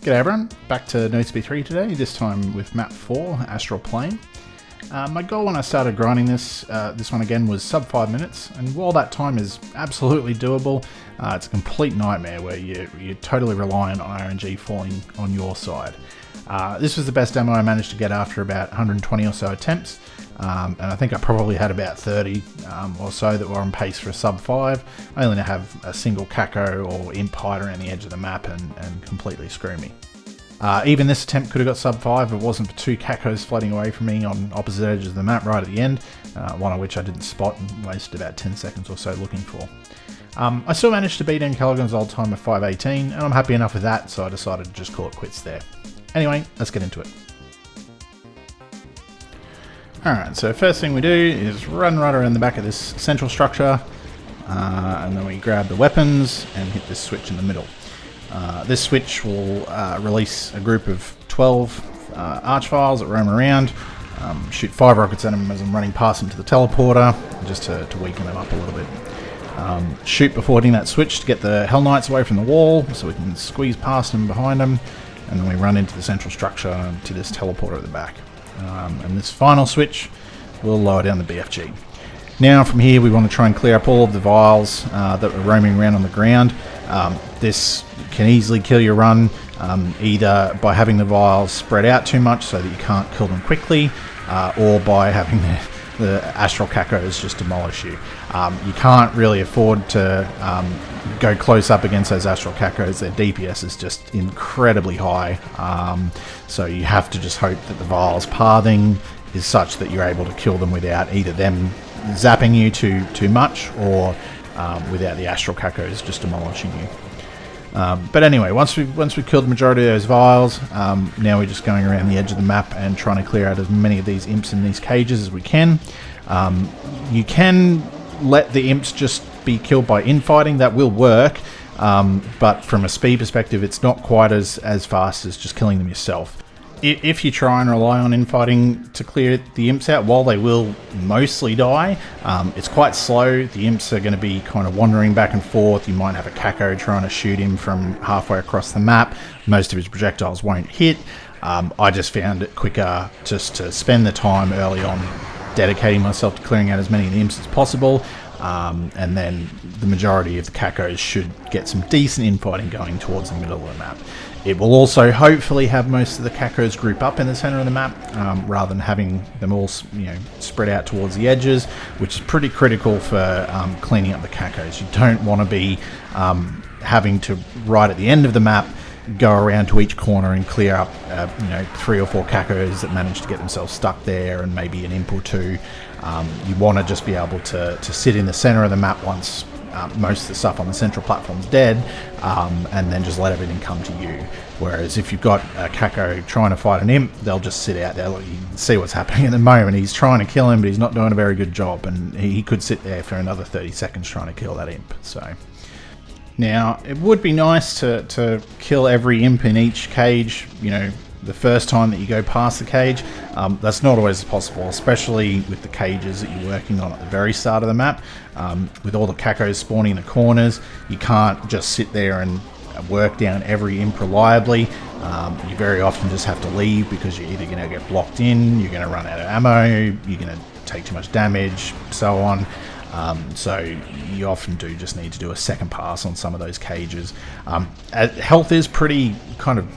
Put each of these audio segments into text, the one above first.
G'day everyone, back to nosp3 today, this time with map 4, Astral Plane. My goal when I started grinding this one again was sub 5 minutes, and while that time is absolutely doable, it's a complete nightmare where you're totally reliant on RNG falling on your side. This was the best demo I managed to get after about 120 or so attempts, and I think I probably had about 30 or so that were on pace for a sub 5. I only have a single caco or imp hide around the edge of the map and completely screw me. Even this attempt could have got sub 5 if it wasn't for 2 cacos floating away from me on opposite edges of the map right at the end, one of which I didn't spot and wasted about 10 seconds or so looking for. I still managed to beat Ian Callaghan's old time of 5:18, and I'm happy enough with that, so I decided to just call it quits there. Anyway, let's get into it. Alright, so first thing we do is run right around the back of this central structure, and then we grab the weapons and hit this switch in the middle. This switch will release a group of 12 archviles that roam around, shoot 5 rockets at them as I'm running past them to the teleporter, just to weaken them up a little bit. Shoot before hitting that switch to get the Hell Knights away from the wall, so we can squeeze past them behind them, and then we run into the central structure to this teleporter at the back. And this final switch will lower down the BFG. Now from here we want to try and clear up all of the vials that are roaming around on the ground. This can easily kill your run, either by having the vials spread out too much so that you can't kill them quickly, or by having the Astral cacos just demolish you. You can't really afford to go close up against those Astral cacos. Their DPS is just incredibly high, so you have to just hope that the vials pathing is such that you're able to kill them without either them zapping you too much, or without the Astral cacos just demolishing you. But anyway, once we've killed the majority of those vials, now we're just going around the edge of the map and trying to clear out as many of these imps in these cages as we can. You can let the imps just be killed by infighting, that will work, but from a speed perspective it's not quite as fast as just killing them yourself. If you try and rely on infighting to clear the imps out, while they will mostly die, it's quite slow. The imps are going to be kind of wandering back and forth. You might have a caco trying to shoot him from halfway across the map. Most of his projectiles won't hit. I just found it quicker just to spend the time early on dedicating myself to clearing out as many of the imps as possible, and then the majority of the cacos should get some decent infighting going towards the middle of the map. It will also hopefully have most of the cacos group up in the center of the map, rather than having them all spread out towards the edges, which is pretty critical for cleaning up the cacos. You don't want to be having to, right at the end of the map, go around to each corner and clear up 3 or 4 cacos that manage to get themselves stuck there, and maybe an imp or 2. You want to just be able to sit in the center of the map once most of the stuff on the central platform's dead, and then just let everything come to you. Whereas if you've got a caco trying to fight an imp, they'll just sit out there. You can see what's happening at the moment. He's trying to kill him, but he's not doing a very good job, and he could sit there for another 30 seconds trying to kill that imp. So now it would be nice to kill every imp in each cage, the first time that you go past the cage. That's not always possible, especially with the cages that you're working on at the very start of the map. With all the cacos spawning in the corners, you can't just sit there and work down every imp reliably. You very often just have to leave, because you're either going to get blocked in, you're going to run out of ammo, you're going to take too much damage, so on. So you often do just need to do a second pass on some of those cages. Health is pretty kind of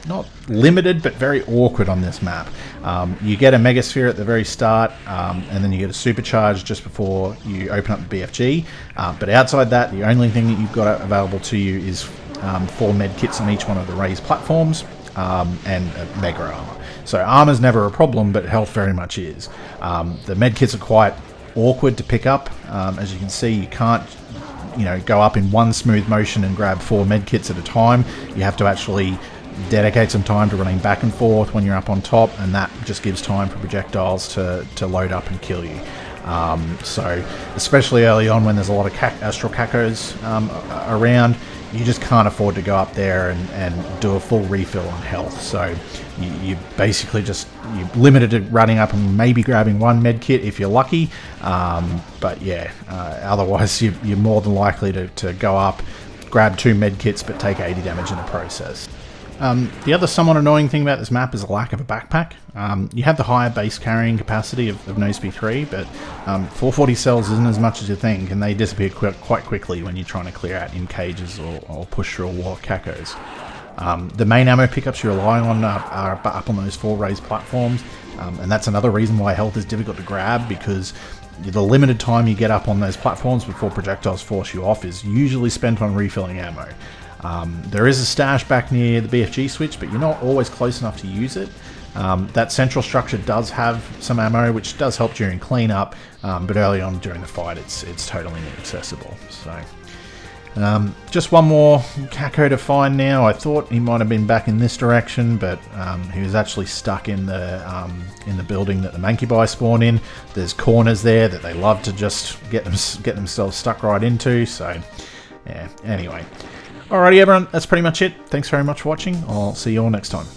not limited, but very awkward on this map. You get a Megasphere at the very start, and then you get a Supercharge just before you open up the BFG. But outside that, the only thing that you've got available to you is 4 medkits on each one of the raised platforms, and a Mega Armor. So armor's never a problem, but health very much is. The medkits are quite awkward to pick up. As you can see, you can't go up in one smooth motion and grab 4 medkits at a time. You have to actually dedicate some time to running back and forth when you're up on top, and that just gives time for projectiles to load up and kill you. So especially early on when there's a lot of Astral cacos around, you just can't afford to go up there and do a full refill on health. So you basically you're limited to running up and maybe grabbing 1 med kit if you're lucky, but yeah, otherwise you're more than likely to go up, grab 2 med kits, but take 80 damage in the process. The other somewhat annoying thing about this map is a lack of a backpack. You have the higher base carrying capacity of nosp3, but 440 cells isn't as much as you think, and they disappear quite quickly when you're trying to clear out in cages or push through a wall of cacos. The main ammo pickups you're relying on are up on those 4 raised platforms, and that's another reason why health is difficult to grab, because the limited time you get up on those platforms before projectiles force you off is usually spent on refilling ammo. There is a stash back near the BFG switch, but you're not always close enough to use it. That central structure does have some ammo, which does help during cleanup, but early on during the fight it's totally inaccessible. So just one more caco to find now. I thought he might have been back in this direction, but he was actually stuck in the building that the mancubi spawn in. There's corners there that they love to just get themselves stuck right into. So yeah, anyway. Alrighty everyone, that's pretty much it. Thanks very much for watching. I'll see you all next time.